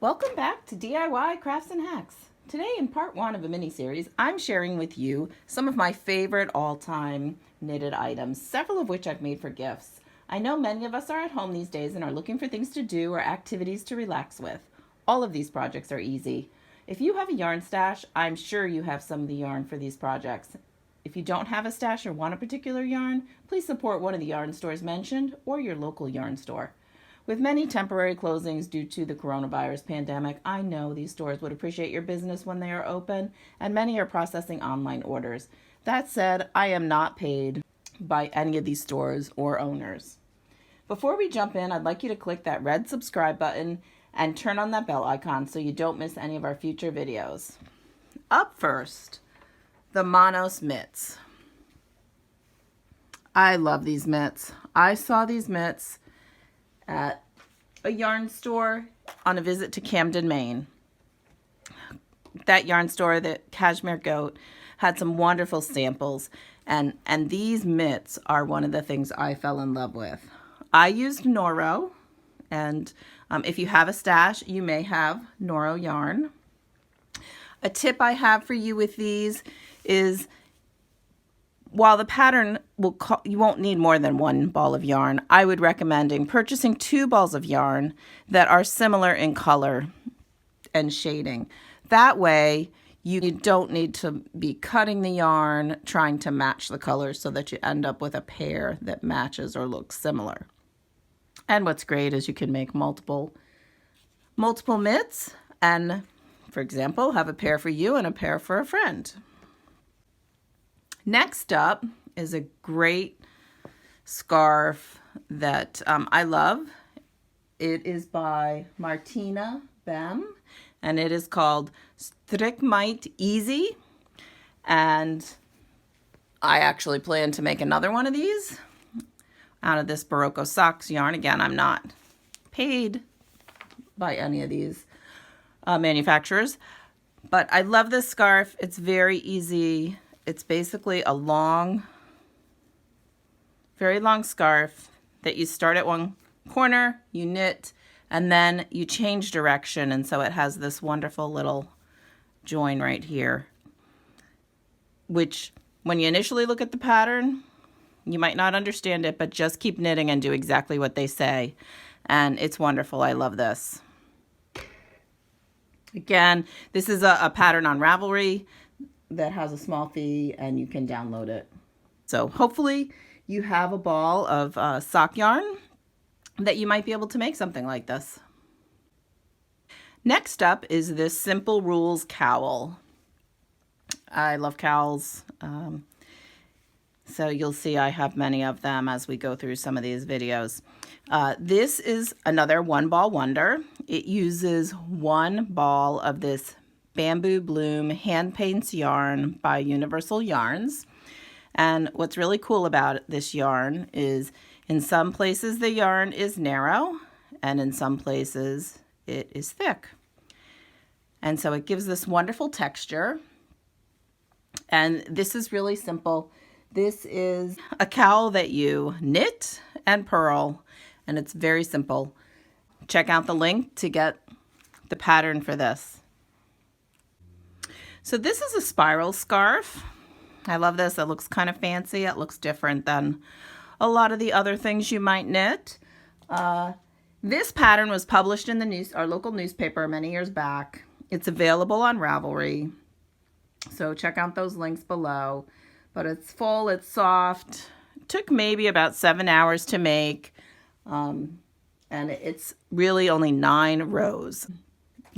Welcome back to DIY Crafts and Hacks. Today in part one of a mini-series, I'm sharing with you some of my favorite all-time knitted items, several of which I've made for gifts. I know many of us are at home these days and are looking for things to do or activities to relax with. All of these projects are easy. If you have a yarn stash, I'm sure you have some of the yarn for these projects. If you don't have a stash or want a particular yarn, please support one of the yarn stores mentioned or your local yarn store. With many temporary closings due to the coronavirus pandemic, I know these stores would appreciate your business when they are open, and many are processing online orders. That said, I am not paid by any of these stores or owners. Before we jump in, I'd like you to click that red subscribe button and turn on that bell icon so you don't miss any of our future videos. Up first, the Monos mitts. I love these mitts. I saw these mitts at a yarn store on a visit to Camden, Maine. That yarn store, the Cashmere Goat, had some wonderful samples, and these mitts are one of the things I fell in love with. I used Noro, and if you have a stash, you may have Noro yarn. A tip I have for you with these is, while the pattern you won't need more than one ball of yarn, I would recommend purchasing 2 balls of yarn that are similar in color and shading. That way you don't need to be cutting the yarn trying to match the colors so that you end up with a pair that matches or looks similar. And what's great is you can make multiple mitts and, for example, have a pair for you and a pair for a friend. Next up is a great scarf that I love. It is by Martina Bem, and it is called Strickmite Easy. And I actually plan to make another one of these out of this Barocco Socks yarn. Again, I'm not paid by any of these manufacturers, but I love this scarf. It's very easy. It's basically a very long scarf that you start at one corner, you knit, and then you change direction. And so it has this wonderful little join right here, which when you initially look at the pattern, you might not understand it, but just keep knitting and do exactly what they say. And it's wonderful. I love this. Again, this is a pattern on Ravelry that has a small fee, and you can download it. So hopefully you have a ball of sock yarn that you might be able to make something like this. Next up is this Simple Rules cowl. I love cowls. So you'll see I have many of them as we go through some of these videos. This is another one ball wonder. It uses 1 ball of this Bamboo Bloom Hand Paints yarn by Universal Yarns. And what's really cool about this yarn is in some places the yarn is narrow and in some places it is thick. And so it gives this wonderful texture. And this is really simple. This is a cowl that you knit and purl, and it's very simple. Check out the link to get the pattern for this. So this is a spiral scarf. I love this. It looks kind of fancy. It looks different than a lot of the other things you might knit. This pattern was published in our local newspaper many years back. It's available on Ravelry. So check out those links below. But it's full, it's soft. It took maybe about 7 hours to make. And it's really only 9 rows.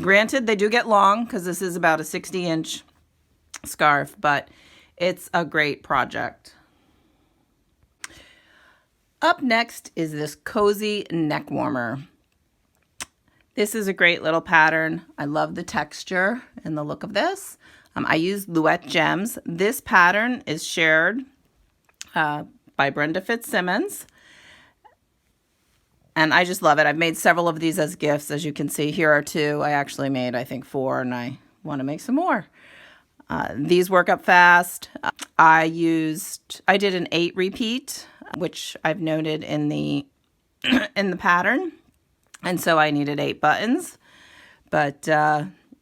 Granted, they do get long because this is about a 60-inch scarf, but it's a great project. Up next is this cozy neck warmer. This is a great little pattern. I love the texture and the look of this. I use Louette Gems. This pattern is shared by Brenda Fitzsimmons. And I just love it. I've made several of these as gifts. As you can see, here are 2. I actually made, I think, 4, and I want to make some more. These work up fast. I did an 8 repeat, which I've noted in the pattern. And so I needed 8 buttons. But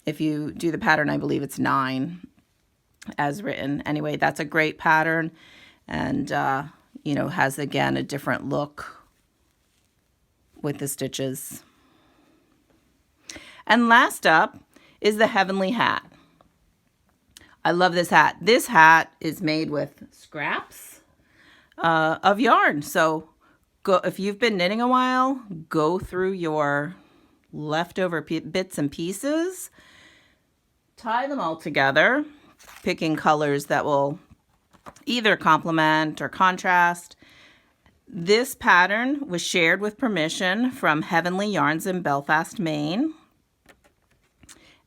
if you do the pattern, I believe it's 9 as written. Anyway, that's a great pattern, and you know, has again a different look with the stitches. And last up is the Heavenly Hat. I love this hat. This hat is made with scraps of yarn. So if you've been knitting a while, go through your leftover bits and pieces, tie them all together, picking colors that will either complement or contrast. This pattern was shared with permission from Heavenly Yarns in Belfast, Maine.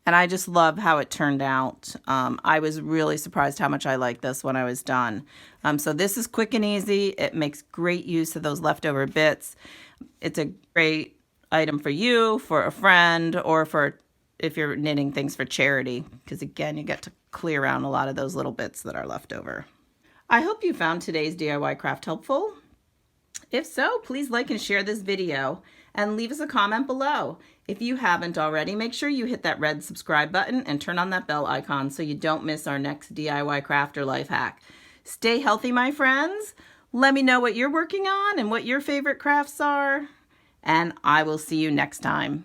And I just love how it turned out. I was really surprised how much I liked this when I was done. So this is quick and easy. It makes great use of those leftover bits. It's a great item for you, for a friend, or for if you're knitting things for charity. Because again, you get to clear out a lot of those little bits that are left over. I hope you found today's DIY craft helpful. If so, please like and share this video and leave us a comment below. If you haven't already, make sure you hit that red subscribe button and turn on that bell icon so you don't miss our next DIY craft or life hack. Stay healthy, my friends. Let me know what you're working on and what your favorite crafts are, and I will see you next time.